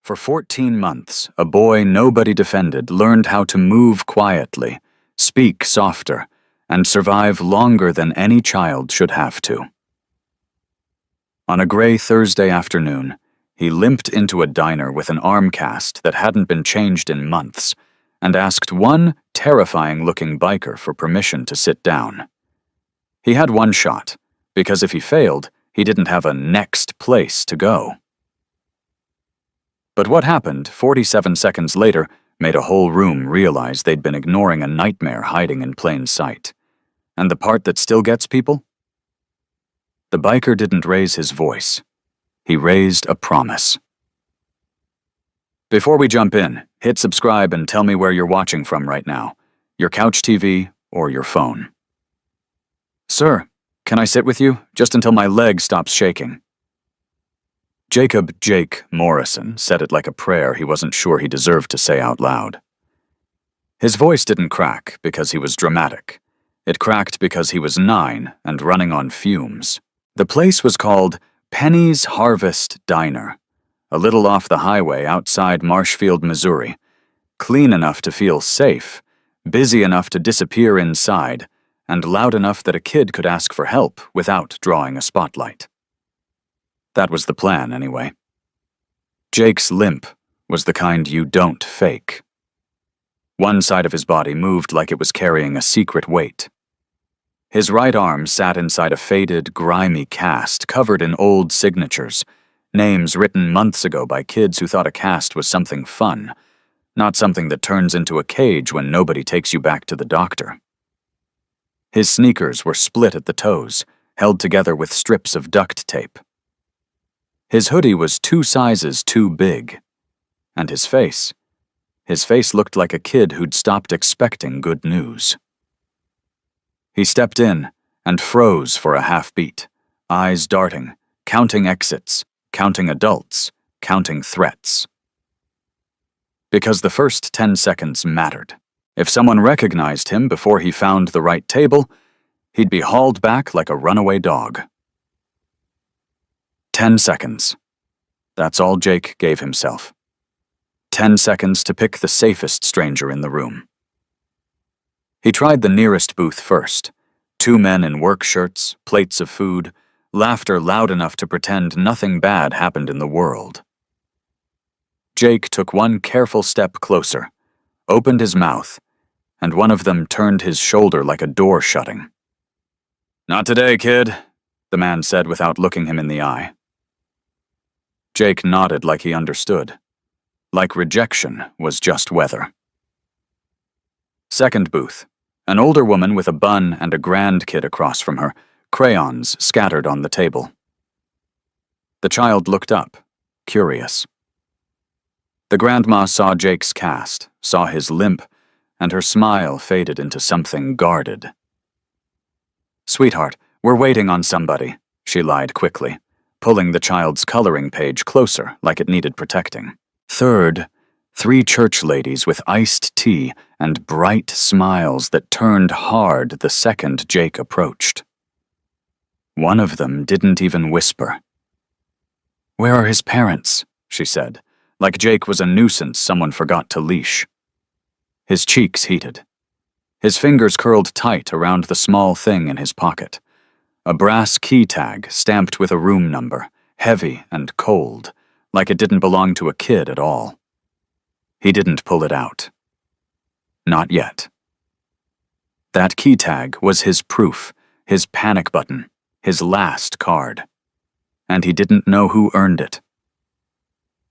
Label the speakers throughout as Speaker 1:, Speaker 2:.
Speaker 1: For 14 months, a boy nobody defended learned how to move quietly, speak softer, and survive longer than any child should have to. On a gray Thursday afternoon, he limped into a diner with an arm cast that hadn't been changed in months and asked one terrifying-looking biker for permission to sit down. He had one shot, because if he failed, he didn't have a next place to go. But what happened 47 seconds later made a whole room realize they'd been ignoring a nightmare hiding in plain sight. And the part that still gets people? The biker didn't raise his voice. He raised a promise. Before we jump in, hit subscribe and tell me where you're watching from right now, your couch TV or your phone. Sir, can I sit with you, just until my leg stops shaking? Jacob Jake Morrison said it like a prayer he wasn't sure he deserved to say out loud. His voice didn't crack because he was dramatic. It cracked because he was 9 and running on fumes. The place was called Penny's Harvest Diner, a little off the highway outside Marshfield, Missouri, clean enough to feel safe, busy enough to disappear inside, and loud enough that a kid could ask for help without drawing a spotlight. That was the plan, anyway. Jake's limp was the kind you don't fake. One side of his body moved like it was carrying a secret weight. His right arm sat inside a faded, grimy cast covered in old signatures, names written months ago by kids who thought a cast was something fun, not something that turns into a cage when nobody takes you back to the doctor. His sneakers were split at the toes, held together with strips of duct tape. His hoodie was 2 sizes too big. And his face looked like a kid who'd stopped expecting good news. He stepped in and froze for a half-beat, eyes darting, counting exits, counting adults, counting threats. Because the first 10 seconds mattered. If someone recognized him before he found the right table, he'd be hauled back like a runaway dog. 10 seconds. That's all Jake gave himself. 10 seconds to pick the safest stranger in the room. He tried the nearest booth first. 2 men in work shirts, plates of food, laughter loud enough to pretend nothing bad happened in the world. Jake took one careful step closer, opened his mouth, and one of them turned his shoulder like a door shutting. "Not today, kid," the man said without looking him in the eye. Jake nodded like he understood, like rejection was just weather. Second booth, an older woman with a bun and a grandkid across from her, crayons scattered on the table. The child looked up, curious. The grandma saw Jake's cast, saw his limp, and her smile faded into something guarded. "Sweetheart, we're waiting on somebody," she lied quickly, pulling the child's coloring page closer like it needed protecting. Third, 3 church ladies with iced tea and bright smiles that turned hard the second Jake approached. One of them didn't even whisper. "Where are his parents?" she said, like Jake was a nuisance someone forgot to leash. His cheeks heated. His fingers curled tight around the small thing in his pocket. A brass key tag stamped with a room number, heavy and cold, like it didn't belong to a kid at all. He didn't pull it out. Not yet. That key tag was his proof, his panic button, his last card. And he didn't know who earned it.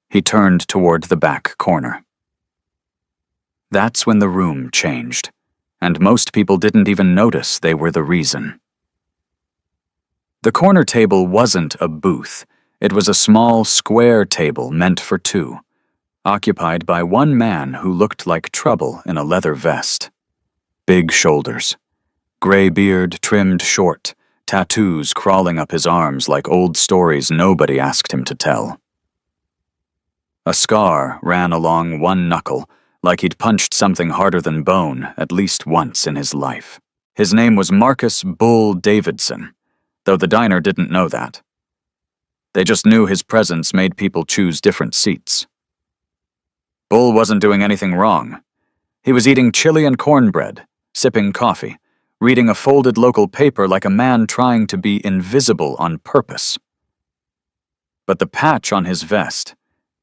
Speaker 1: He turned toward the back corner. That's when the room changed, and most people didn't even notice they were the reason. The corner table wasn't a booth. It was a small, square table meant for 2, occupied by one man who looked like trouble in a leather vest. Big shoulders, gray beard trimmed short, tattoos crawling up his arms like old stories nobody asked him to tell. A scar ran along one knuckle, like he'd punched something harder than bone at least once in his life. His name was Marcus Bull Davidson, though the diner didn't know that. They just knew his presence made people choose different seats. Bull wasn't doing anything wrong. He was eating chili and cornbread, sipping coffee, reading a folded local paper like a man trying to be invisible on purpose. But the patch on his vest,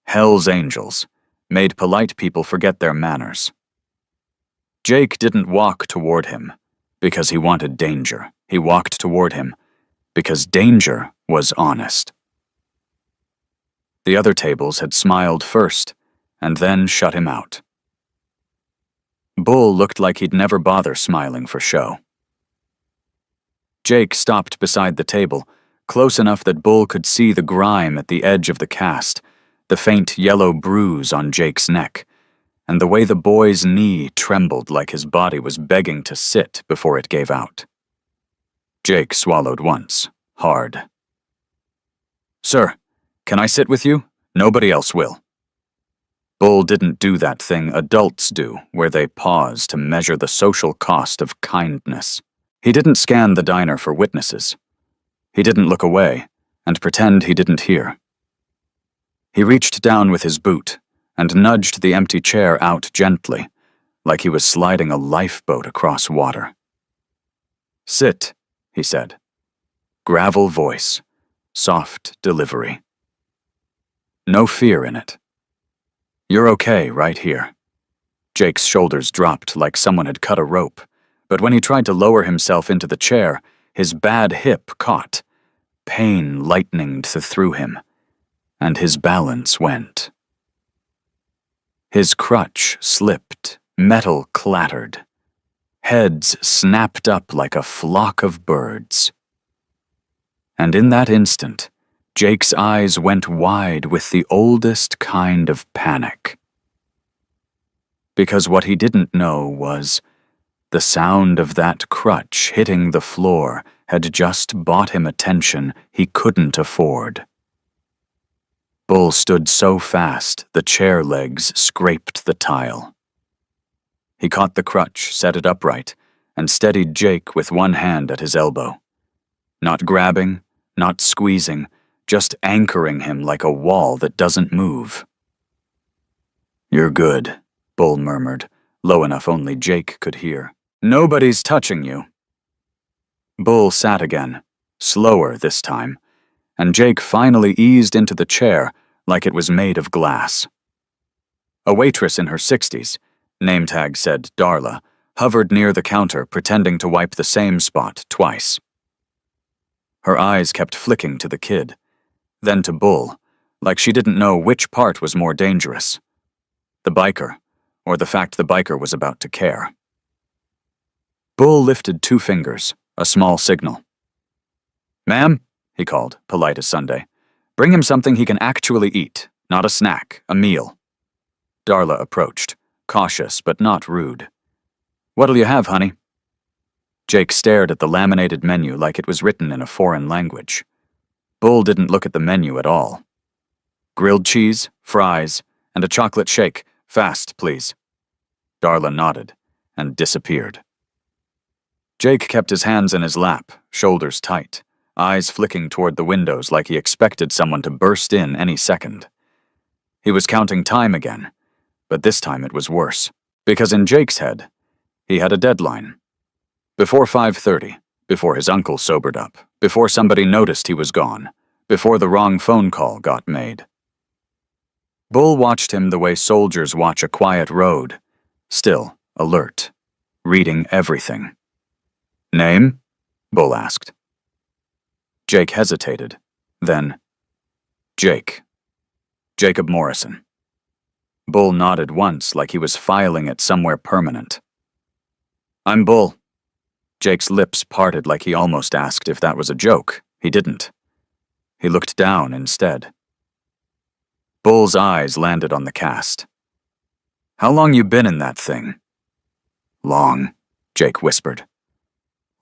Speaker 1: Hell's Angels, made polite people forget their manners. Jake didn't walk toward him because he wanted danger. He walked toward him because danger was honest. The other tables had smiled first and then shut him out. Bull looked like he'd never bother smiling for show. Jake stopped beside the table, close enough that Bull could see the grime at the edge of the cast, the faint yellow bruise on Jake's neck, and the way the boy's knee trembled like his body was begging to sit before it gave out. Jake swallowed once, hard. "Sir, can I sit with you? Nobody else will." Bull didn't do that thing adults do, where they pause to measure the social cost of kindness. He didn't scan the diner for witnesses. He didn't look away and pretend he didn't hear. He reached down with his boot and nudged the empty chair out gently, like he was sliding a lifeboat across water. "Sit," he said. Gravel voice, soft delivery. No fear in it. "You're okay right here." Jake's shoulders dropped like someone had cut a rope, but when he tried to lower himself into the chair, his bad hip caught. Pain lightninged through him, and his balance went. His crutch slipped, metal clattered. Heads snapped up like a flock of birds. And in that instant, Jake's eyes went wide with the oldest kind of panic. Because what he didn't know was the sound of that crutch hitting the floor had just bought him attention he couldn't afford. Bull stood so fast the chair legs scraped the tile. He caught the crutch, set it upright, and steadied Jake with one hand at his elbow. Not grabbing, not squeezing, just anchoring him like a wall that doesn't move. "You're good," Bull murmured, low enough only Jake could hear. "Nobody's touching you." Bull sat again, slower this time, and Jake finally eased into the chair like it was made of glass. A waitress in her 60s, name tag said Darla, hovered near the counter pretending to wipe the same spot twice. Her eyes kept flicking to the kid, then to Bull, like she didn't know which part was more dangerous. The biker, or the fact the biker was about to care. Bull lifted 2 fingers, a small signal. "Ma'am," he called, polite as Sunday, "bring him something he can actually eat, not a snack, a meal." Darla approached, cautious but not rude. "What'll you have, honey?" Jake stared at the laminated menu like it was written in a foreign language. Bull didn't look at the menu at all. "Grilled cheese, fries, and a chocolate shake. Fast, please." Darla nodded and disappeared. Jake kept his hands in his lap, shoulders tight, eyes flicking toward the windows like he expected someone to burst in any second. He was counting time again, but this time it was worse, because in Jake's head, he had a deadline. Before 5:30, before his uncle sobered up, before somebody noticed he was gone, before the wrong phone call got made. Bull watched him the way soldiers watch a quiet road, still, alert, reading everything. "Name?" Bull asked. Jake hesitated, then, "Jake. Jacob Morrison." Bull nodded once like he was filing it somewhere permanent. "I'm Bull." Jake's lips parted like he almost asked if that was a joke. He didn't. He looked down instead. Bull's eyes landed on the cast. "How long you been in that thing?" "Long," Jake whispered.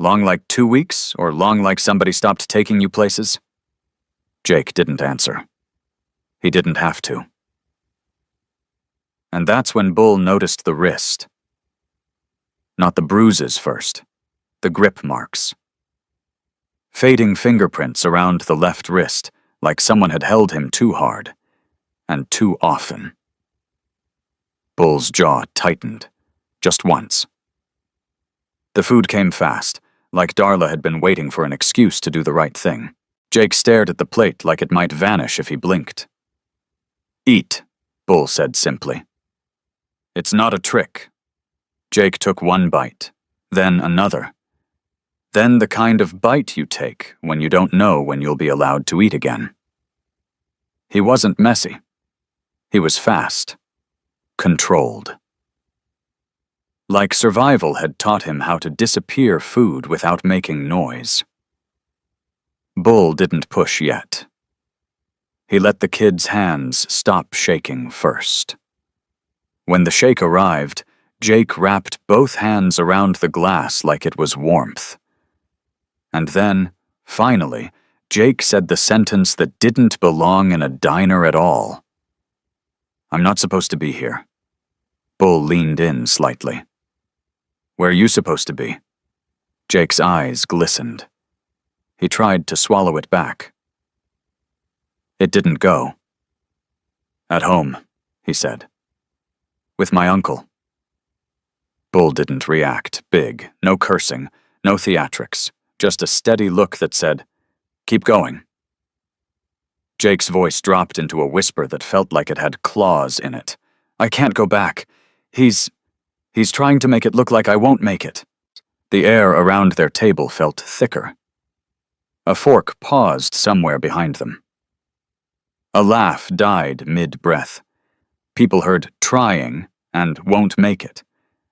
Speaker 1: "Long like 2 weeks, or long like somebody stopped taking you places?" Jake didn't answer. He didn't have to. And that's when Bull noticed the wrist. Not the bruises first, the grip marks. Fading fingerprints around the left wrist, like someone had held him too hard, and too often. Bull's jaw tightened. Just once. The food came fast, like Darla had been waiting for an excuse to do the right thing. Jake stared at the plate like it might vanish if he blinked. "Eat," Bull said simply. "It's not a trick." Jake took one bite, then another. Then the kind of bite you take when you don't know when you'll be allowed to eat again. He wasn't messy. He was fast. Controlled. Like survival had taught him how to disappear food without making noise. Bull didn't push yet. He let the kid's hands stop shaking first. When the shake arrived, Jake wrapped both hands around the glass like it was warmth. And then, finally, Jake said the sentence that didn't belong in a diner at all. "I'm not supposed to be here." Bull leaned in slightly. "Where are you supposed to be?" Jake's eyes glistened. He tried to swallow it back. It didn't go. "At home," he said. "With my uncle." Bull didn't react big, no cursing, no theatrics, just a steady look that said, "Keep going." Jake's voice dropped into a whisper that felt like it had claws in it. "I can't go back. He's trying to make it look like I won't make it." The air around their table felt thicker. A fork paused somewhere behind them. A laugh died mid-breath. People heard "trying" and "won't make it,"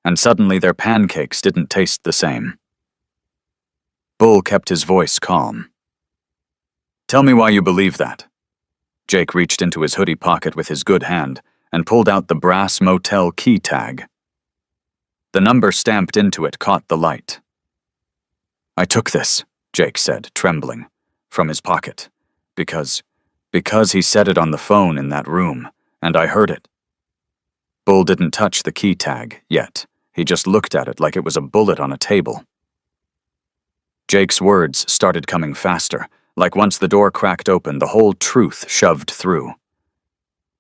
Speaker 1: and suddenly their pancakes didn't taste the same. Bull kept his voice calm. "Tell me why you believe that." Jake reached into his hoodie pocket with his good hand and pulled out the brass motel key tag. The number stamped into it caught the light. "I took this," Jake said, trembling, from his pocket, because he said it on the phone in that room, and I heard it. Bull didn't touch the key tag yet. He just looked at it like it was a bullet on a table. Jake's words started coming faster, like once the door cracked open, the whole truth shoved through.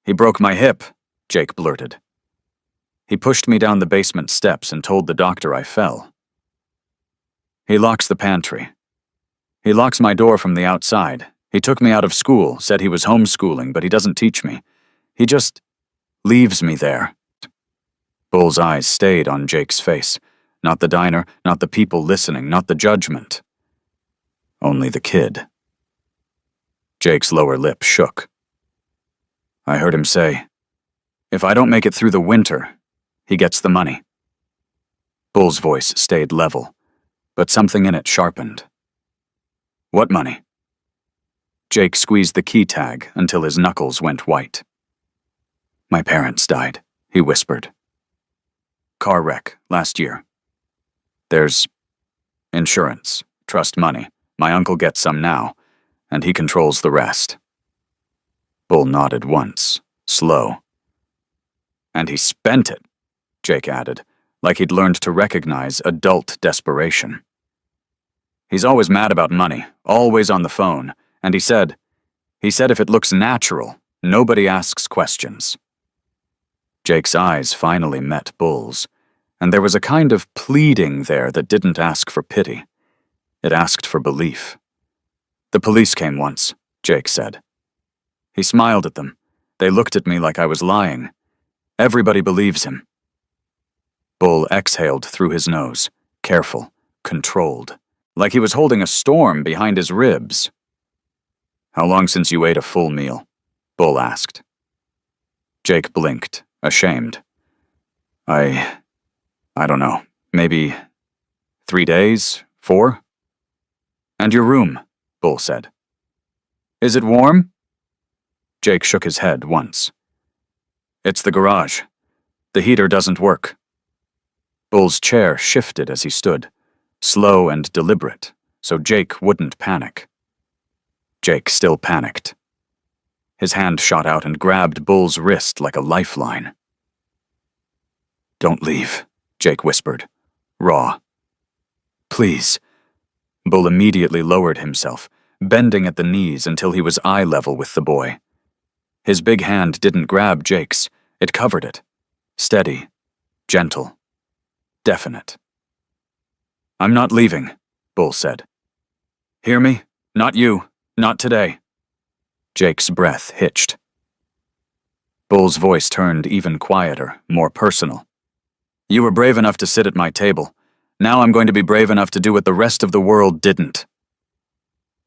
Speaker 1: "He broke my hip," Jake blurted. "He pushed me down the basement steps and told the doctor I fell. He locks the pantry. He locks my door from the outside. He took me out of school, said he was homeschooling, but he doesn't teach me. He just leaves me there." Bull's eyes stayed on Jake's face. Not the diner, not the people listening, not the judgment. Only the kid. Jake's lower lip shook. "I heard him say, if I don't make it through the winter, he gets the money." Bull's voice stayed level, but something in it sharpened. "What money?" Jake squeezed the key tag until his knuckles went white. "My parents died," he whispered. "Car wreck, last year. There's insurance, trust money. My uncle gets some now, and he controls the rest." Bull nodded once, slow. "And he spent it," Jake added, like he'd learned to recognize adult desperation. "He's always mad about money, always on the phone, and he said if it looks natural, nobody asks questions." Jake's eyes finally met Bull's, and there was a kind of pleading there that didn't ask for pity. It asked for belief. "The police came once," Jake said. He smiled at them. They looked at me like I was lying. "Everybody believes him." Bull exhaled through his nose, careful, controlled, like he was holding a storm behind his ribs. "How long since you ate a full meal?" Bull asked. Jake blinked, ashamed. I don't know, maybe 3 days, 4? "And your room," Bull said. "Is it warm?" Jake shook his head once. "It's the garage. The heater doesn't work." Bull's chair shifted as he stood, slow and deliberate, so Jake wouldn't panic. Jake still panicked. His hand shot out and grabbed Bull's wrist like a lifeline. "Don't leave," Jake whispered, raw. "Please." Bull immediately lowered himself, bending at the knees until he was eye level with the boy. His big hand didn't grab Jake's, it covered it. Steady, gentle, definite. "I'm not leaving," Bull said. "Hear me? Not you. Not today." Jake's breath hitched. Bull's voice turned even quieter, more personal. "You were brave enough to sit at my table. Now I'm going to be brave enough to do what the rest of the world didn't."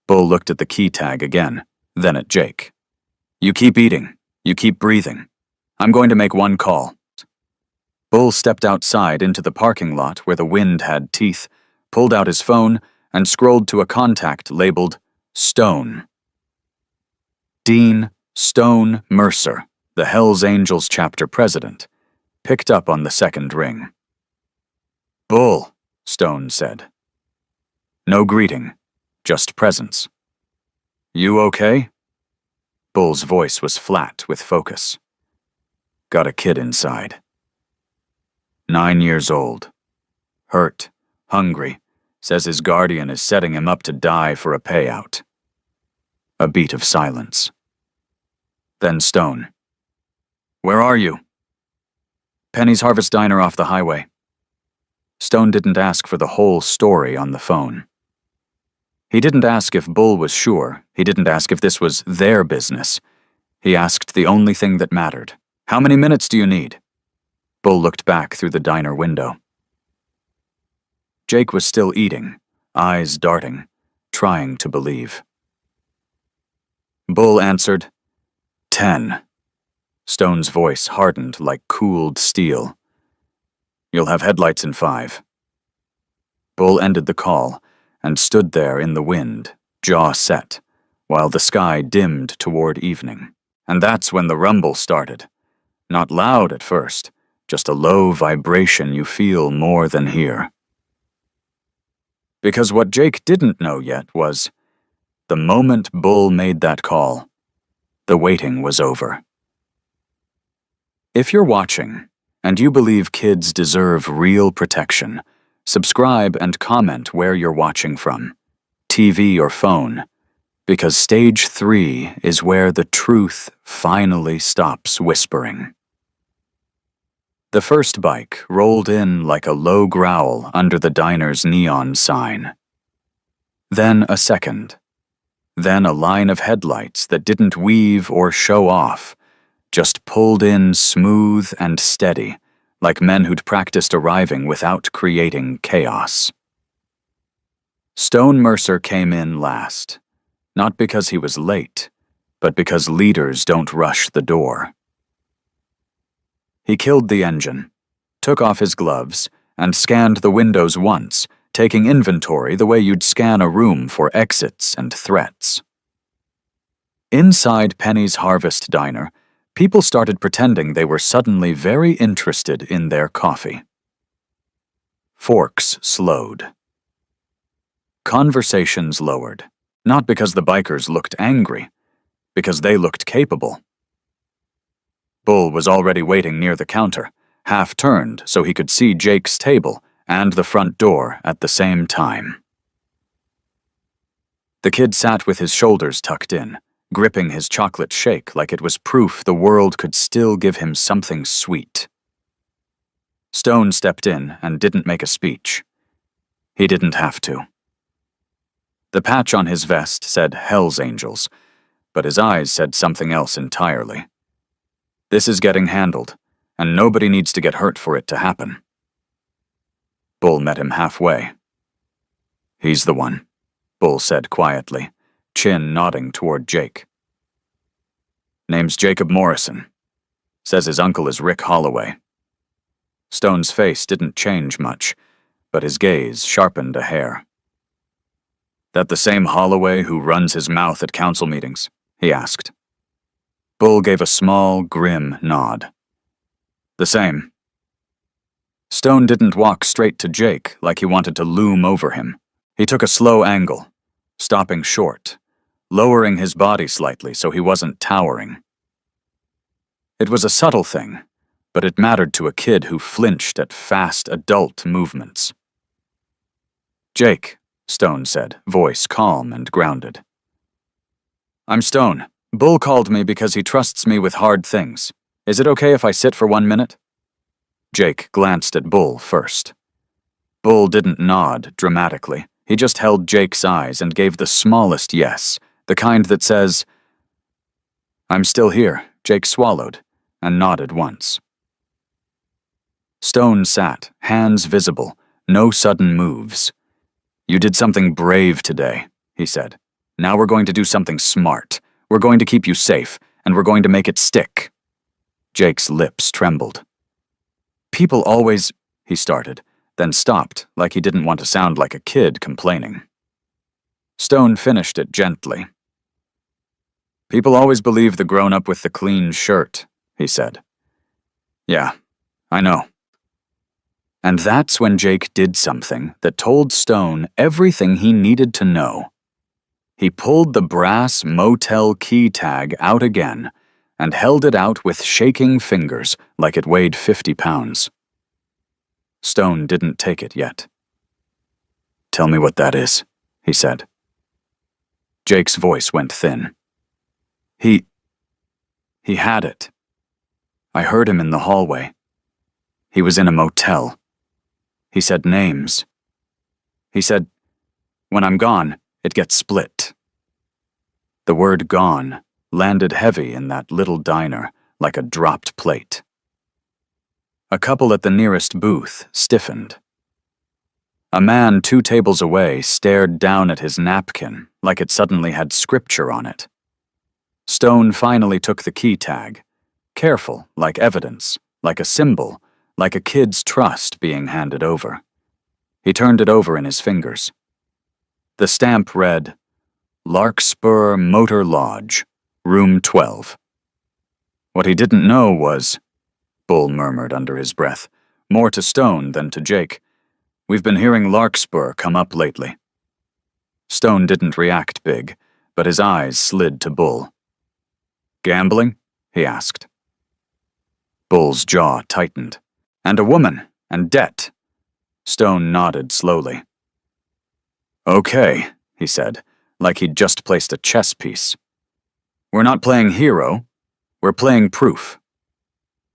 Speaker 1: Bull looked at the key tag again, then at Jake. "You keep eating. You keep breathing. I'm going to make one call." Bull stepped outside into the parking lot where the wind had teeth, pulled out his phone, and scrolled to a contact labeled Stone. Dean Stone Mercer, the Hells Angels chapter president, picked up on the second ring. "Bull," Stone said. No greeting, just presence. "You okay?" Bull's voice was flat with focus. "Got a kid inside. 9 years old. Hurt, hungry, says his guardian is setting him up to die for a payout." A beat of silence. Then Stone. "Where are you?" "Penny's Harvest Diner off the highway." Stone didn't ask for the whole story on the phone. He didn't ask if Bull was sure. He didn't ask if this was their business. He asked the only thing that mattered. "How many minutes do you need?" Bull looked back through the diner window. Jake was still eating, eyes darting, trying to believe. Bull answered, 10. Stone's voice hardened like cooled steel. "You'll have headlights in 5. Bull ended the call and stood there in the wind, jaw set, while the sky dimmed toward evening. And that's when the rumble started. Not loud at first, just a low vibration you feel more than hear. Because what Jake didn't know yet was, the moment Bull made that call, the waiting was over. If you're watching, and you believe kids deserve real protection, subscribe and comment where you're watching from, TV or phone, because Stage 3 is where the truth finally stops whispering. The first bike rolled in like a low growl under the diner's neon sign. Then a second. Then a line of headlights that didn't weave or show off, just pulled in smooth and steady, like men who'd practiced arriving without creating chaos. Stone Mercer came in last, not because he was late, but because leaders don't rush the door. He killed the engine, took off his gloves, and scanned the windows once, taking inventory the way you'd scan a room for exits and threats. Inside Penny's Harvest Diner, people started pretending they were suddenly very interested in their coffee. Forks slowed. Conversations lowered, not because the bikers looked angry, because they looked capable. Bull was already waiting near the counter, half-turned so he could see Jake's table and the front door at the same time. The kid sat with his shoulders tucked in, gripping his chocolate shake like it was proof the world could still give him something sweet. Stone stepped in and didn't make a speech. He didn't have to. The patch on his vest said Hells Angels, but his eyes said something else entirely. This is getting handled, and nobody needs to get hurt for it to happen. Bull met him halfway. He's the one, Bull said quietly, chin nodding toward Jake. Name's Jacob Morrison. Says his uncle is Rick Holloway. Stone's face didn't change much, but his gaze sharpened a hair. That the same Holloway who runs his mouth at council meetings? He asked. Bull gave a small, grim nod. The same. Stone didn't walk straight to Jake like he wanted to loom over him. He took a slow angle, stopping short, lowering his body slightly so he wasn't towering. It was a subtle thing, but it mattered to a kid who flinched at fast adult movements. Jake, Stone said, voice calm and grounded. I'm Stone. Bull called me because he trusts me with hard things. Is it okay if I sit for 1 minute? Jake glanced at Bull first. Bull didn't nod dramatically. He just held Jake's eyes and gave the smallest yes, the kind that says, "I'm still here," Jake swallowed, and nodded once. Stone sat, hands visible, no sudden moves. "You did something brave today," he said. "Now we're going to do something smart. We're going to keep you safe, and we're going to make it stick." Jake's lips trembled. "People always," he started, then stopped like he didn't want to sound like a kid complaining. Stone finished it gently. "People always believe the grown-up with the clean shirt," he said. "Yeah, I know." And that's when Jake did something that told Stone everything he needed to know. He pulled the brass motel key tag out again and held it out with shaking fingers like it weighed 50 pounds. Stone didn't take it yet. "Tell me what that is," he said. Jake's voice went thin. He had it. I heard him in the hallway. He was in a motel. He said names. He said, when I'm gone, it gets split. The word gone landed heavy in that little diner like a dropped plate. A couple at the nearest booth stiffened. A man 2 tables away stared down at his napkin like it suddenly had scripture on it. Stone finally took the key tag, careful, like evidence, like a symbol, like a kid's trust being handed over. He turned it over in his fingers. The stamp read, Larkspur Motor Lodge, Room 12. What he didn't know was, Bull murmured under his breath, more to Stone than to Jake, "We've been hearing Larkspur come up lately." Stone didn't react big, but his eyes slid to Bull. "Gambling?" he asked. Bull's jaw tightened. "And a woman, and debt." Stone nodded slowly. "Okay," he said, like he'd just placed a chess piece. "We're not playing hero, we're playing proof."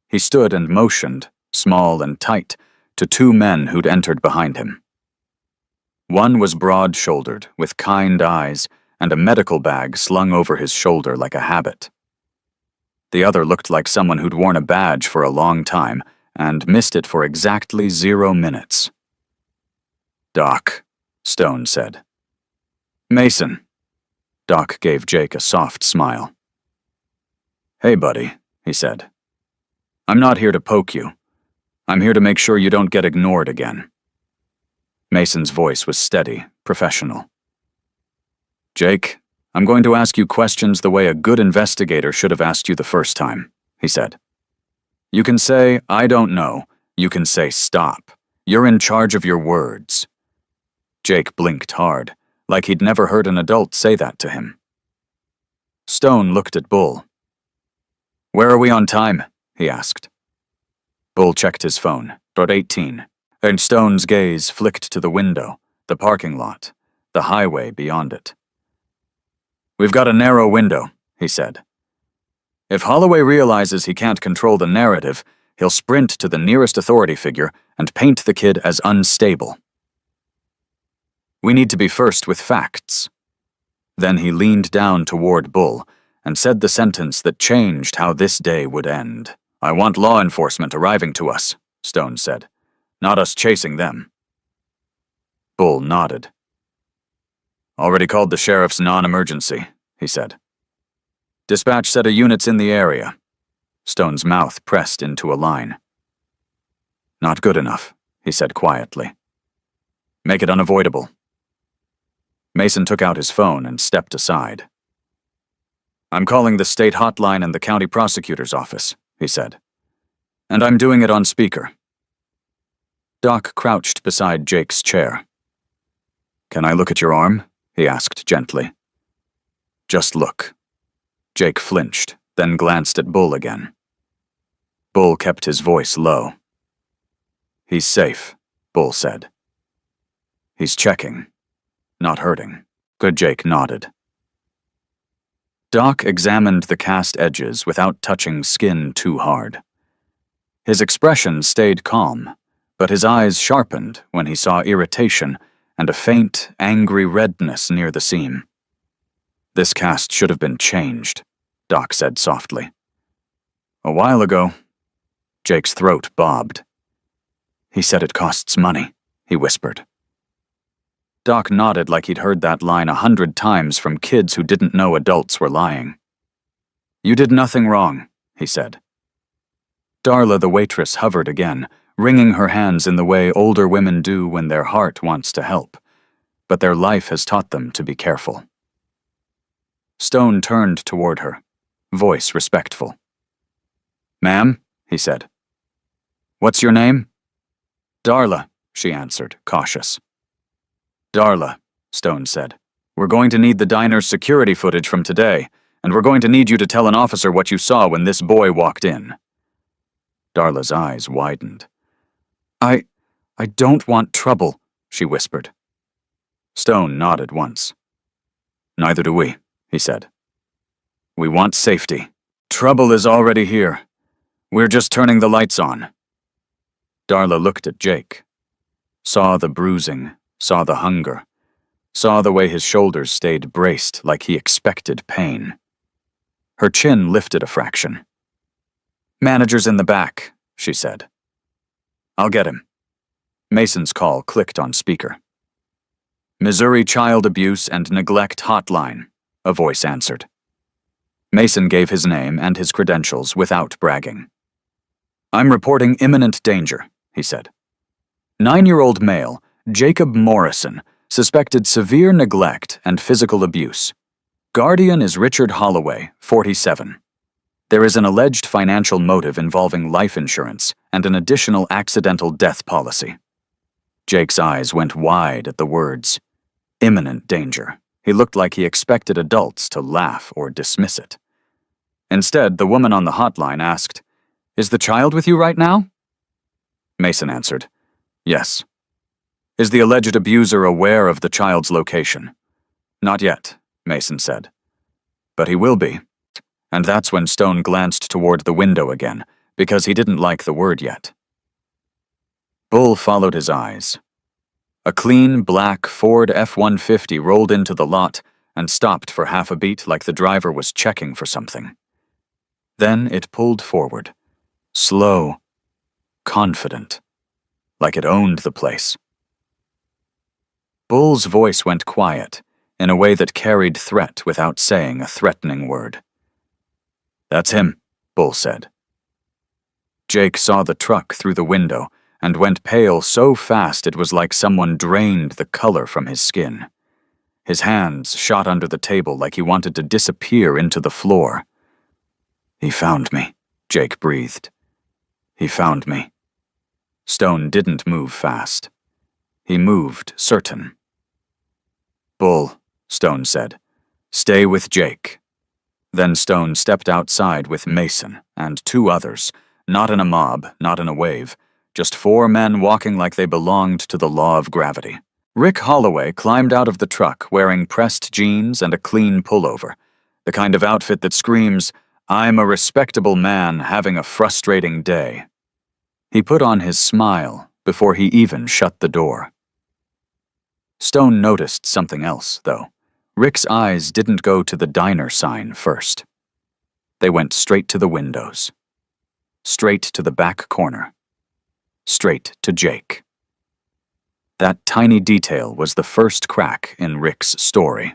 Speaker 1: He stood and motioned, small and tight, to 2 men who'd entered behind him. One was broad-shouldered, with kind eyes, and a medical bag slung over his shoulder like a habit. The other looked like someone who'd worn a badge for a long time and missed it for exactly 0 minutes. "Doc," Stone said. "Mason." Doc gave Jake a soft smile. "Hey, buddy," he said. "I'm not here to poke you. I'm here to make sure you don't get ignored again." Mason's voice was steady, professional. "Jake, I'm going to ask you questions the way a good investigator should have asked you the first time," he said. "You can say, 'I don't know.' You can say, 'Stop.' You're in charge of your words." Jake blinked hard, like he'd never heard an adult say that to him. Stone looked at Bull. "Where are we on time?" he asked. Bull checked his phone, about 18, and Stone's gaze flicked to the window, the parking lot, the highway beyond it. "We've got a narrow window," he said. "If Holloway realizes he can't control the narrative, he'll sprint to the nearest authority figure and paint the kid as unstable. We need to be first with facts." Then he leaned down toward Bull and said the sentence that changed how this day would end. "I want law enforcement arriving to us," Stone said, "not us chasing them." Bull nodded. "Already called the sheriff's non-emergency," he said. "Dispatch set of units in the area." Stone's mouth pressed into a line. "Not good enough," he said quietly. "Make it unavoidable." Mason took out his phone and stepped aside. "I'm calling the state hotline and the county prosecutor's office," he said. "And I'm doing it on speaker." Doc crouched beside Jake's chair. "Can I look at your arm?" he asked gently. "Just look." Jake flinched, then glanced at Bull again. Bull kept his voice low. "He's safe," Bull said. "He's checking. Not hurting." Good. Jake nodded. Doc examined the cast edges without touching skin too hard. His expression stayed calm, but his eyes sharpened when he saw irritation and a faint, angry redness near the seam. "This cast should have been changed," Doc said softly. "A while ago." Jake's throat bobbed. "He said it costs money," he whispered. Doc nodded like he'd heard that line 100 times from kids who didn't know adults were lying. "You did nothing wrong," he said. Darla, the waitress, hovered again, wringing her hands in the way older women do when their heart wants to help, but their life has taught them to be careful. Stone turned toward her, voice respectful. "Ma'am," he said. "What's your name?" "Darla," she answered, cautious. "Darla," Stone said, "we're going to need the diner's security footage from today, and we're going to need you to tell an officer what you saw when this boy walked in." Darla's eyes widened. I don't want trouble," she whispered. Stone nodded once. "Neither do we," he said. "We want safety. Trouble is already here. We're just turning the lights on." Darla looked at Jake, saw the bruising, saw the hunger, saw the way his shoulders stayed braced like he expected pain. Her chin lifted a fraction. "Manager's in the back," she said. "I'll get him." Mason's call clicked on speaker. "Missouri Child Abuse and Neglect Hotline," a voice answered. Mason gave his name and his credentials without bragging. "I'm reporting imminent danger," he said. 9-year-old male, Jacob Morrison, suspected severe neglect and physical abuse. Guardian is Richard Holloway, 47. There is an alleged financial motive involving life insurance and an additional accidental death policy. Jake's eyes went wide at the words. Imminent danger. He looked like he expected adults to laugh or dismiss it. Instead, the woman on the hotline asked, "Is the child with you right now?" Mason answered, "Yes." "Is the alleged abuser aware of the child's location?" "Not yet," Mason said. "But he will be." And that's when Stone glanced toward the window again, because he didn't like the word yet. Bull followed his eyes. A clean, black Ford F-150 rolled into the lot and stopped for half a beat like the driver was checking for something. Then it pulled forward, slow, confident, like it owned the place. Bull's voice went quiet, in a way that carried threat without saying a threatening word. "That's him," Bull said. Jake saw the truck through the window and went pale so fast it was like someone drained the color from his skin. His hands shot under the table like he wanted to disappear into the floor. "He found me," Jake breathed. "He found me." Stone didn't move fast. He moved certain. "Bull," Stone said, "stay with Jake." Then Stone stepped outside with Mason and 2 others, not in a mob, not in a wave, just 4 men walking like they belonged to the law of gravity. Rick Holloway climbed out of the truck wearing pressed jeans and a clean pullover, the kind of outfit that screams, "I'm a respectable man having a frustrating day." He put on his smile before he even shut the door. Stone noticed something else, though. Rick's eyes didn't go to the diner sign first. They went straight to the windows, straight to the back corner, straight to Jake. That tiny detail was the first crack in Rick's story.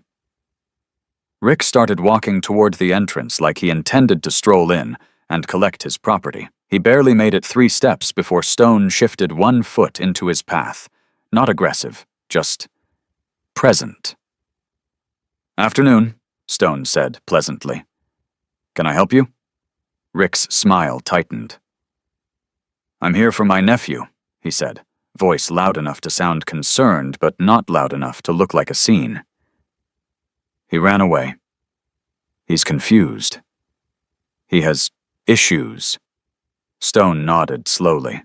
Speaker 1: Rick started walking toward the entrance like he intended to stroll in and collect his property. He barely made it 3 steps before Stone shifted 1 foot into his path. Not aggressive, just present. "Afternoon," Stone said pleasantly. "Can I help you?" Rick's smile tightened. "I'm here for my nephew," he said, voice loud enough to sound concerned but not loud enough to look like a scene. "He ran away. He's confused. He has issues." Stone nodded slowly.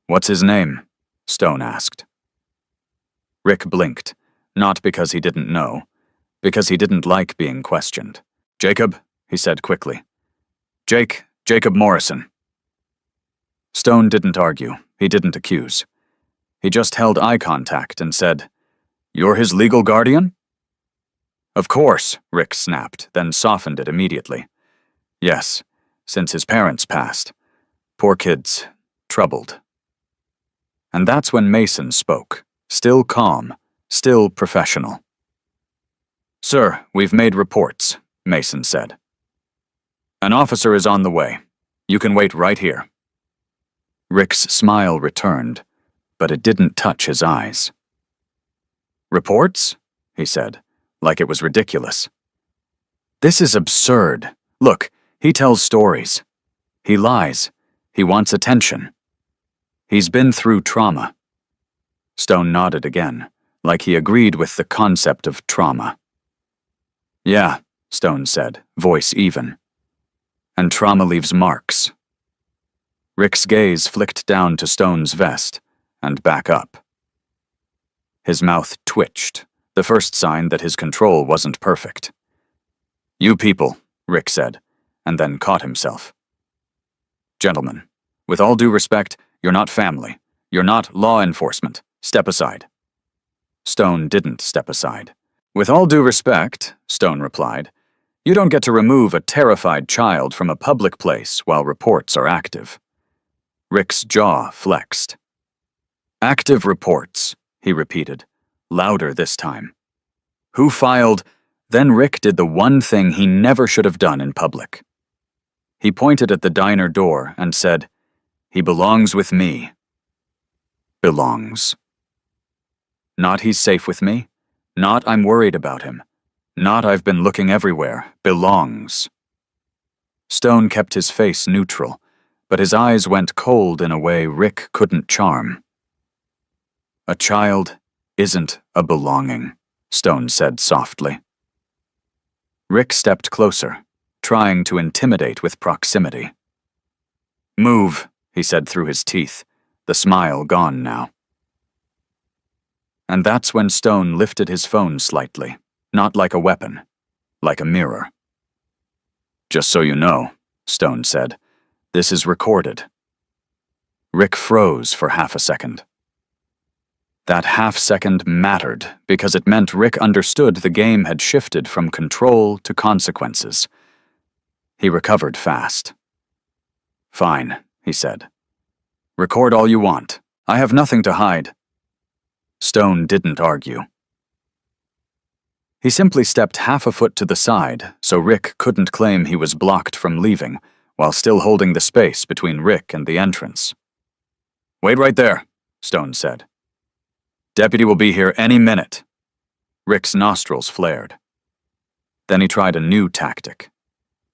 Speaker 1: "What's his name?" Stone asked. Rick blinked, not because he didn't know, because he didn't like being questioned. "Jacob," he said quickly. "Jacob Morrison." Stone didn't argue. He didn't accuse. He just held eye contact and said, "You're his legal guardian?" "Of course," Rick snapped, then softened it immediately. "Yes, since his parents passed. Poor kids. Troubled." And that's when Mason spoke, still calm, still professional. "Sir, we've made reports," Mason said. "An officer is on the way. You can wait right here." Rick's smile returned, but it didn't touch his eyes. "Reports?" he said, like it was ridiculous. "This is absurd. Look, he tells stories. He lies. He wants attention. He's been through trauma." Stone nodded again, like he agreed with the concept of trauma. "Yeah," Stone said, voice even. "And trauma leaves marks." Rick's gaze flicked down to Stone's vest and back up. His mouth twitched, the first sign that his control wasn't perfect. "You people," Rick said, and then caught himself. "Gentlemen, with all due respect, you're not family. You're not law enforcement. Step aside." Stone didn't step aside. "With all due respect," Stone replied, "you don't get to remove a terrified child from a public place while reports are active." Rick's jaw flexed. "Active reports," he repeated, louder this time. "Who filed—" Then Rick did the one thing he never should have done in public. He pointed at the diner door and said, "He belongs with me." Belongs. Not he's safe with me. Not I'm worried about him. Not I've been looking everywhere. Belongs. Stone kept his face neutral, but his eyes went cold in a way Rick couldn't charm. "A child isn't a belonging," Stone said softly. Rick stepped closer, trying to intimidate with proximity. "Move," he said through his teeth, the smile gone now. And that's when Stone lifted his phone slightly, not like a weapon, like a mirror. "Just so you know," Stone said, "this is recorded." Rick froze for half a second. That half-second mattered because it meant Rick understood the game had shifted from control to consequences. He recovered fast. "Fine," he said. "Record all you want. I have nothing to hide." Stone didn't argue. He simply stepped half a foot to the side so Rick couldn't claim he was blocked from leaving, while still holding the space between Rick and the entrance. "Wait right there," Stone said. "Deputy will be here any minute." Rick's nostrils flared. Then he tried a new tactic.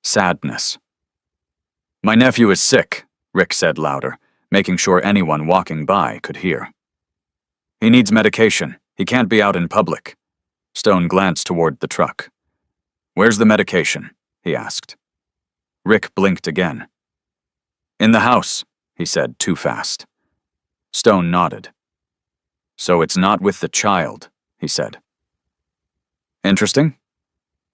Speaker 1: Sadness. "My nephew is sick," Rick said louder, making sure anyone walking by could hear. "He needs medication. He can't be out in public." Stone glanced toward the truck. "Where's the medication?" he asked. Rick blinked again. "In the house," he said too fast. Stone nodded. "So it's not with the child," he said. "Interesting."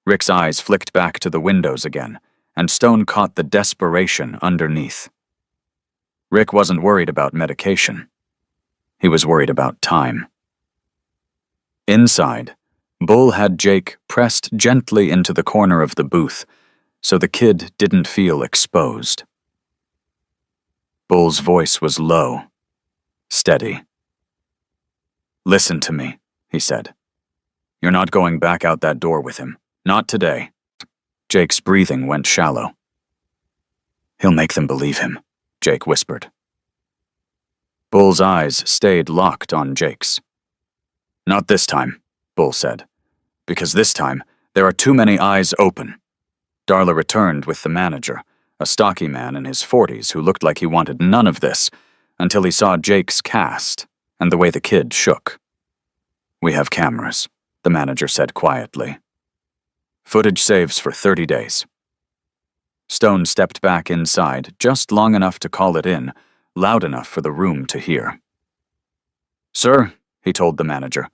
Speaker 1: Rick's eyes flicked back to the windows again, and Stone caught the desperation underneath. Rick wasn't worried about medication. He was worried about time. Inside, Bull had Jake pressed gently into the corner of the booth, so the kid didn't feel exposed. Bull's voice was low, steady. "Listen to me," he said. "You're not going back out that door with him. Not today." Jake's breathing went shallow. "He'll make them believe him," Jake whispered. Bull's eyes stayed locked on Jake's. "Not this time," Bull said. "Because this time, there are too many eyes open." Darla returned with the manager, a stocky man in his 40s who looked like he wanted none of this, until he saw Jake's cast and the way the kid shook. "We have cameras," the manager said quietly. "Footage saves for 30 days. Stone stepped back inside just long enough to call it in, loud enough for the room to hear. "Sir," he told the manager,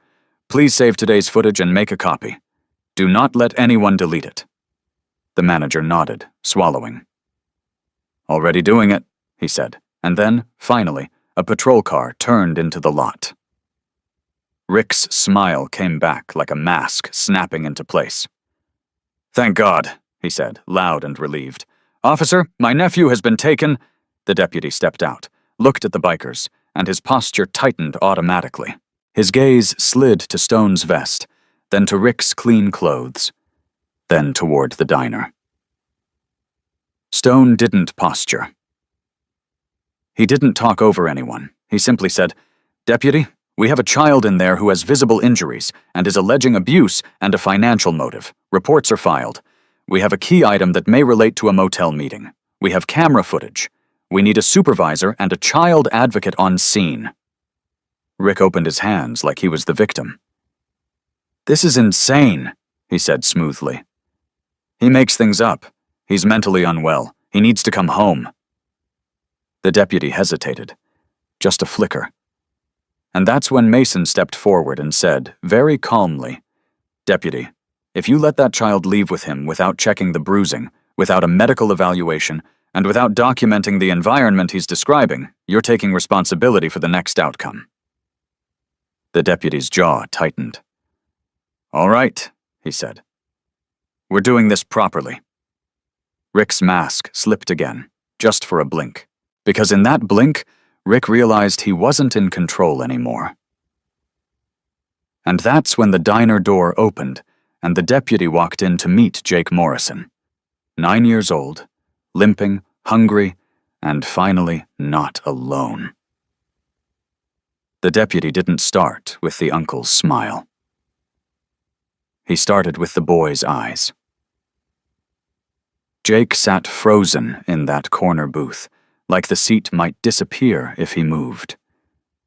Speaker 1: "please save today's footage and make a copy. Do not let anyone delete it." The manager nodded, swallowing. "Already doing it," he said, And then, finally, a patrol car turned into the lot. Rick's smile came back like a mask snapping into place. "Thank God," he said, loud and relieved. "Officer, my nephew has been taken—" The deputy stepped out, looked at the bikers, and his posture tightened automatically. His gaze slid to Stone's vest, then to Rick's clean clothes, then toward the diner. Stone didn't posture. He didn't talk over anyone. He simply said, "Deputy, we have a child in there who has visible injuries and is alleging abuse and a financial motive. Reports are filed. We have a key item that may relate to a motel meeting. We have camera footage. We need a supervisor and a child advocate on scene." Rick opened his hands like he was the victim. "This is insane," he said smoothly. "He makes things up. He's mentally unwell. He needs to come home." The deputy hesitated. Just a flicker. And that's when Mason stepped forward and said, very calmly, "Deputy, if you let that child leave with him without checking the bruising, without a medical evaluation, and without documenting the environment he's describing, you're taking responsibility for the next outcome." The deputy's jaw tightened. "All right," he said. "We're doing this properly." Rick's mask slipped again, just for a blink, because in that blink, Rick realized he wasn't in control anymore. And that's when the diner door opened, and the deputy walked in to meet Jake Morrison. 9 years old, limping, hungry, and finally not alone. The deputy didn't start with the uncle's smile. He started with the boy's eyes. Jake sat frozen in that corner booth, like the seat might disappear if he moved.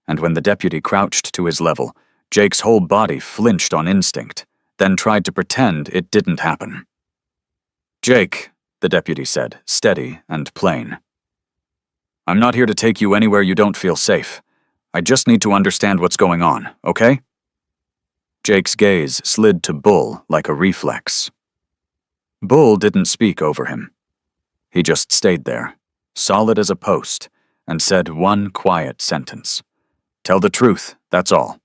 Speaker 1: And when the deputy crouched to his level, Jake's whole body flinched on instinct, then tried to pretend it didn't happen. "Jake," the deputy said, steady and plain. "I'm not here to take you anywhere you don't feel safe. I just need to understand what's going on, okay?" Jake's gaze slid to Bull like a reflex. Bull didn't speak over him. He just stayed there, solid as a post, and said one quiet sentence. "Tell the truth, that's all."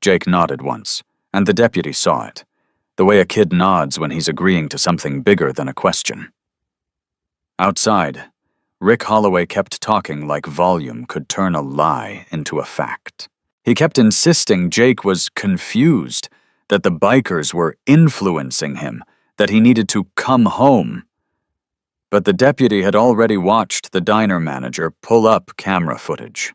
Speaker 1: Jake nodded once, and the deputy saw it, the way a kid nods when he's agreeing to something bigger than a question. Outside, Rick Holloway kept talking like volume could turn a lie into a fact. He kept insisting Jake was confused, that the bikers were influencing him, that he needed to come home. But the deputy had already watched the diner manager pull up camera footage.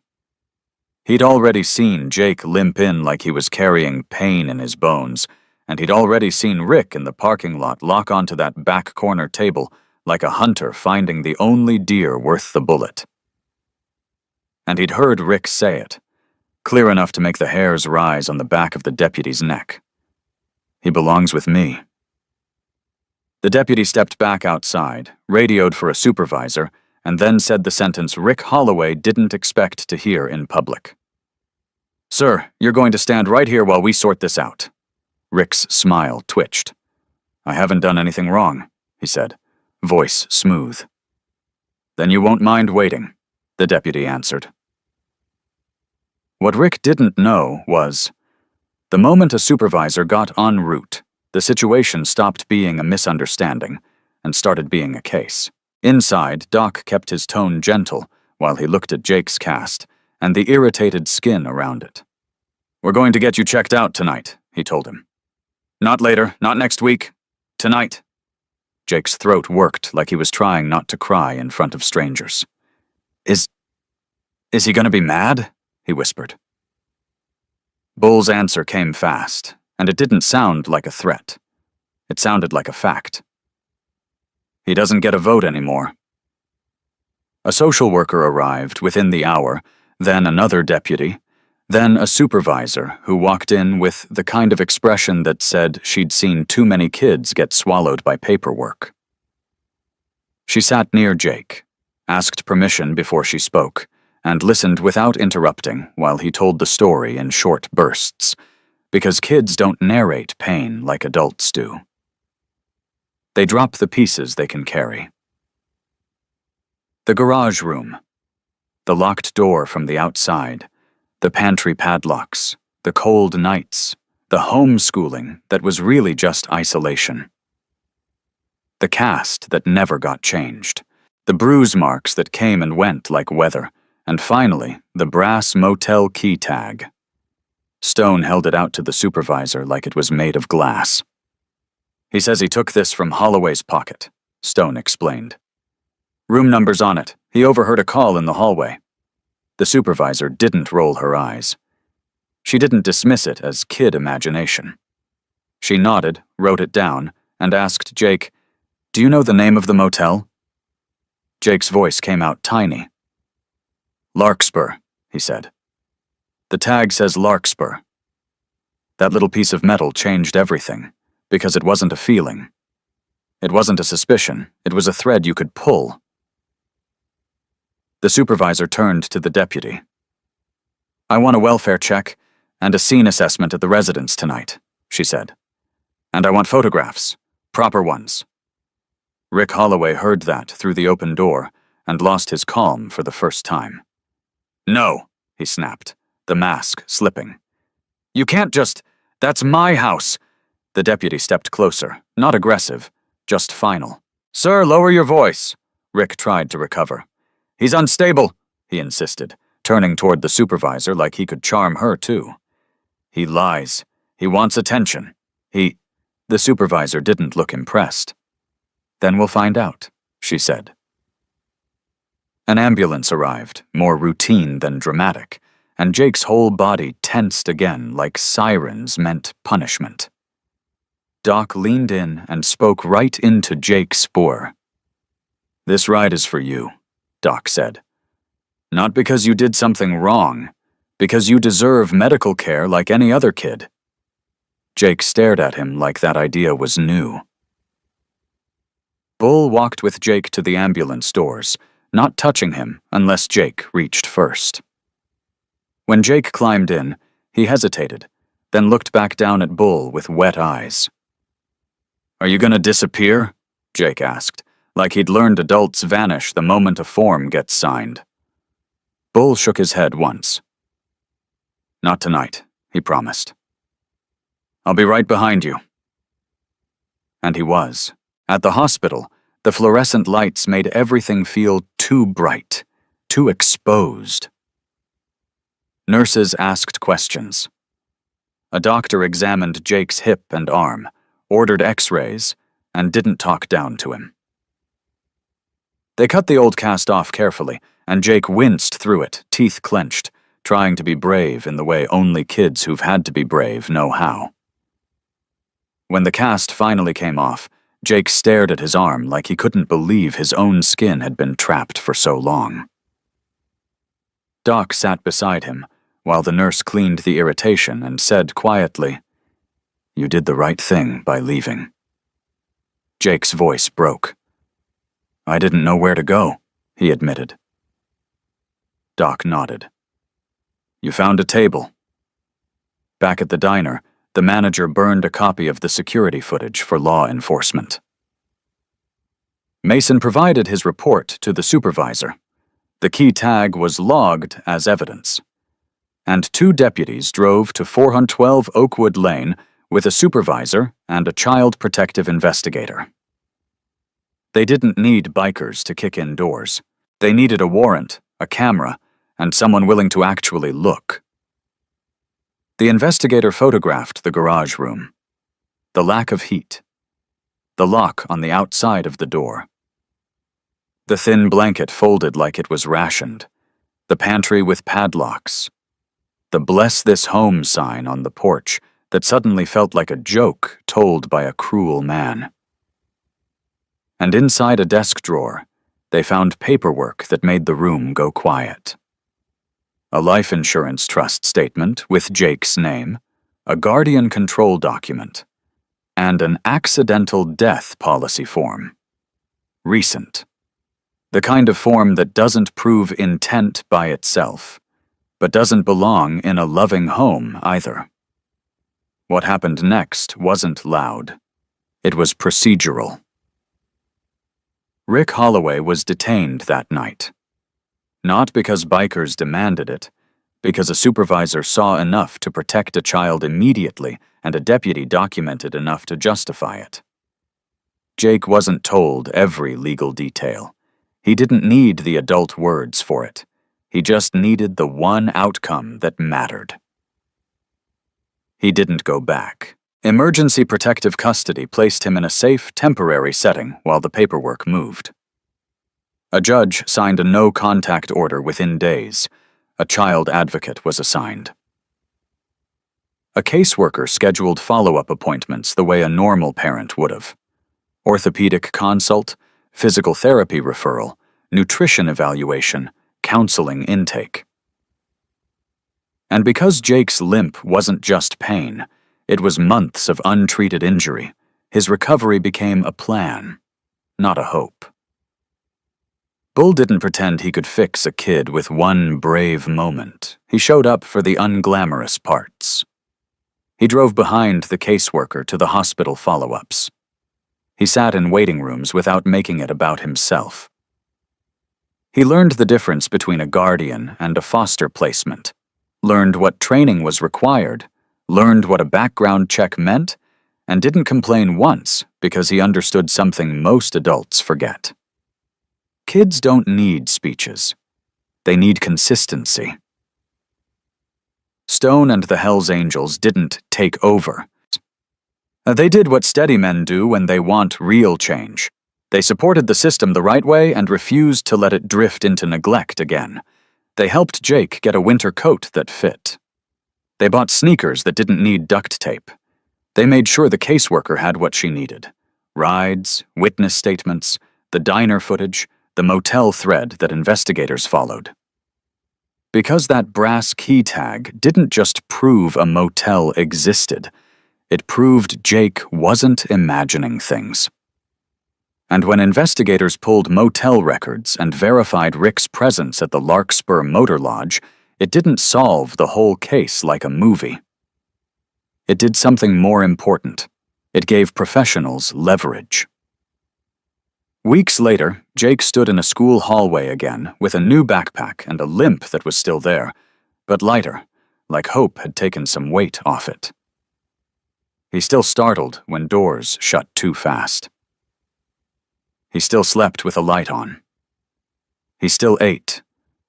Speaker 1: He'd already seen Jake limp in like he was carrying pain in his bones, and he'd already seen Rick in the parking lot lock onto that back corner table like a hunter finding the only deer worth the bullet. And he'd heard Rick say it, clear enough to make the hairs rise on the back of the deputy's neck. "He belongs with me." The deputy stepped back outside, radioed for a supervisor, and then said the sentence Rick Holloway didn't expect to hear in public. "Sir, you're going to stand right here while we sort this out." Rick's smile twitched. "I haven't done anything wrong," he said, voice smooth. "Then you won't mind waiting," the deputy answered. What Rick didn't know was, the moment a supervisor got en route, the situation stopped being a misunderstanding and started being a case. Inside, Doc kept his tone gentle while he looked at Jake's cast and the irritated skin around it. "We're going to get you checked out tonight," he told him. "Not later, not next week. Tonight." Jake's throat worked like he was trying not to cry in front of strangers. Is he gonna be mad?" he whispered. Bull's answer came fast, and it didn't sound like a threat. It sounded like a fact. "He doesn't get a vote anymore." A social worker arrived within the hour, then another deputy, then a supervisor who walked in with the kind of expression that said she'd seen too many kids get swallowed by paperwork. She sat near Jake, asked permission before she spoke, and listened without interrupting while he told the story in short bursts, because kids don't narrate pain like adults do. They drop the pieces they can carry. The garage room, The locked door from the outside, the pantry padlocks, the cold nights, the homeschooling that was really just isolation. The cast that never got changed, the bruise marks that came and went like weather, and finally, the brass motel key tag. Stone held it out to the supervisor like it was made of glass. "He says he took this from Holloway's pocket," Stone explained. "Room number's on it. He overheard a call in the hallway." The supervisor didn't roll her eyes. She didn't dismiss it as kid imagination. She nodded, wrote it down, and asked Jake, "Do you know the name of the motel?" Jake's voice came out tiny. "Larkspur," he said. "The tag says Larkspur." That little piece of metal changed everything, because it wasn't a feeling. It wasn't a suspicion, it was a thread you could pull. The supervisor turned to the deputy. "I want a welfare check and a scene assessment at the residence tonight," she said. "And I want photographs, proper ones." Rick Holloway heard that through the open door and lost his calm for the first time. "No," he snapped, the mask slipping. "You can't just— That's my house." The deputy stepped closer, not aggressive, just final. "Sir, lower your voice." Rick tried to recover. "He's unstable," he insisted, turning toward the supervisor like he could charm her too. "He lies. He wants attention. The supervisor didn't look impressed. "Then we'll find out," she said. An ambulance arrived, more routine than dramatic, and Jake's whole body tensed again like sirens meant punishment. Doc leaned in and spoke right into Jake's spoor. "This ride is for you," Doc said. "Not because you did something wrong, because you deserve medical care like any other kid." Jake stared at him like that idea was new. Bull walked with Jake to the ambulance doors, not touching him unless Jake reached first. When Jake climbed in, he hesitated, then looked back down at Bull with wet eyes. "Are you gonna disappear?" Jake asked, like he'd learned adults vanish the moment a form gets signed. Bull shook his head once. "Not tonight," he promised. "I'll be right behind you." And he was. At the hospital, the fluorescent lights made everything feel too bright, too exposed. Nurses asked questions. A doctor examined Jake's hip and arm, ordered x-rays, and didn't talk down to him. They cut the old cast off carefully, and Jake winced through it, teeth clenched, trying to be brave in the way only kids who've had to be brave know how. When the cast finally came off, Jake stared at his arm like he couldn't believe his own skin had been trapped for so long. Doc sat beside him, while the nurse cleaned the irritation and said quietly, "You did the right thing by leaving." Jake's voice broke. "I didn't know where to go," he admitted. Doc nodded. "You found a table." Back at the diner, the manager burned a copy of the security footage for law enforcement. Mason provided his report to the supervisor. The key tag was logged as evidence. And 2 deputies drove to 412 Oakwood Lane with a supervisor and a child protective investigator. They didn't need bikers to kick in doors. They needed a warrant, a camera, and someone willing to actually look. The investigator photographed the garage room. The lack of heat. The lock on the outside of the door. The thin blanket folded like it was rationed. The pantry with padlocks. The "Bless This Home" sign on the porch that suddenly felt like a joke told by a cruel man. And inside a desk drawer, they found paperwork that made the room go quiet. A life insurance trust statement with Jake's name, a guardian control document, and an accidental death policy form. Recent. The kind of form that doesn't prove intent by itself, but doesn't belong in a loving home either. What happened next wasn't loud. It was procedural. Rick Holloway was detained that night. Not because bikers demanded it, because a supervisor saw enough to protect a child immediately and a deputy documented enough to justify it. Jake wasn't told every legal detail. He didn't need the adult words for it. He just needed the one outcome that mattered. He didn't go back. Emergency protective custody placed him in a safe, temporary setting while the paperwork moved. A judge signed a no-contact order within days. A child advocate was assigned. A caseworker scheduled follow-up appointments the way a normal parent would have. Orthopedic consult, physical therapy referral, nutrition evaluation, counseling intake. And because Jake's limp wasn't just pain, it was months of untreated injury, his recovery became a plan, not a hope. Bull didn't pretend he could fix a kid with one brave moment. He showed up for the unglamorous parts. He drove behind the caseworker to the hospital follow-ups. He sat in waiting rooms without making it about himself. He learned the difference between a guardian and a foster placement, learned what training was required, learned what a background check meant, and didn't complain once because he understood something most adults forget. Kids don't need speeches. They need consistency. Stone and the Hells Angels didn't take over. They did what steady men do when they want real change. They supported the system the right way and refused to let it drift into neglect again. They helped Jake get a winter coat that fit. They bought sneakers that didn't need duct tape. They made sure the caseworker had what she needed: rides, witness statements, the diner footage, the motel thread that investigators followed. Because that brass key tag didn't just prove a motel existed, it proved Jake wasn't imagining things. And when investigators pulled motel records and verified Rick's presence at the Larkspur Motor Lodge, it didn't solve the whole case like a movie. It did something more important. It gave professionals leverage. Weeks later, Jake stood in a school hallway again with a new backpack and a limp that was still there, but lighter, like hope had taken some weight off it. He still startled when doors shut too fast. He still slept with a light on. He still ate,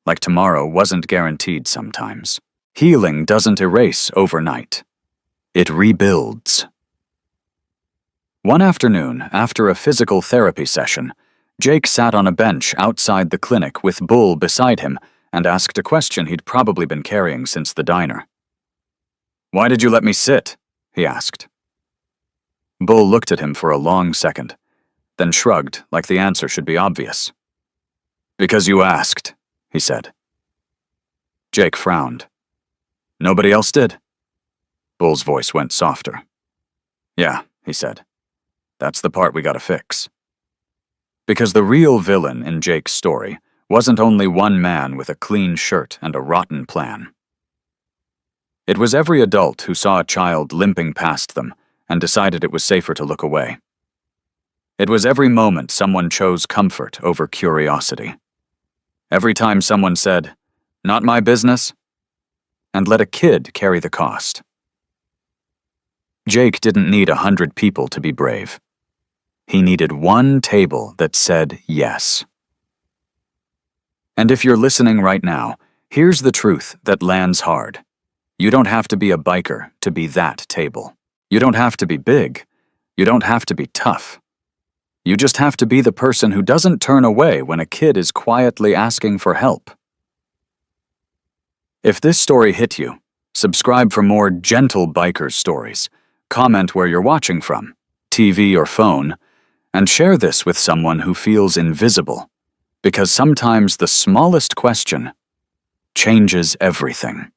Speaker 1: like tomorrow wasn't guaranteed sometimes. Healing doesn't erase overnight. It rebuilds. One afternoon, after a physical therapy session, Jake sat on a bench outside the clinic with Bull beside him and asked a question he'd probably been carrying since the diner. "Why did you let me sit?" he asked. Bull looked at him for a long second, then shrugged like the answer should be obvious. "Because you asked," he said. Jake frowned. "Nobody else did?" Bull's voice went softer. "Yeah," he said. "That's the part we gotta fix." Because the real villain in Jake's story wasn't only one man with a clean shirt and a rotten plan. It was every adult who saw a child limping past them and decided it was safer to look away. It was every moment someone chose comfort over curiosity. Every time someone said, "Not my business," and let a kid carry the cost. Jake didn't need 100 people to be brave. He needed one table that said yes. And if you're listening right now, here's the truth that lands hard. You don't have to be a biker to be that table. You don't have to be big. You don't have to be tough. You just have to be the person who doesn't turn away when a kid is quietly asking for help. If this story hit you, subscribe for more gentle biker stories, comment where you're watching from, TV or phone, and share this with someone who feels invisible, because sometimes the smallest question changes everything.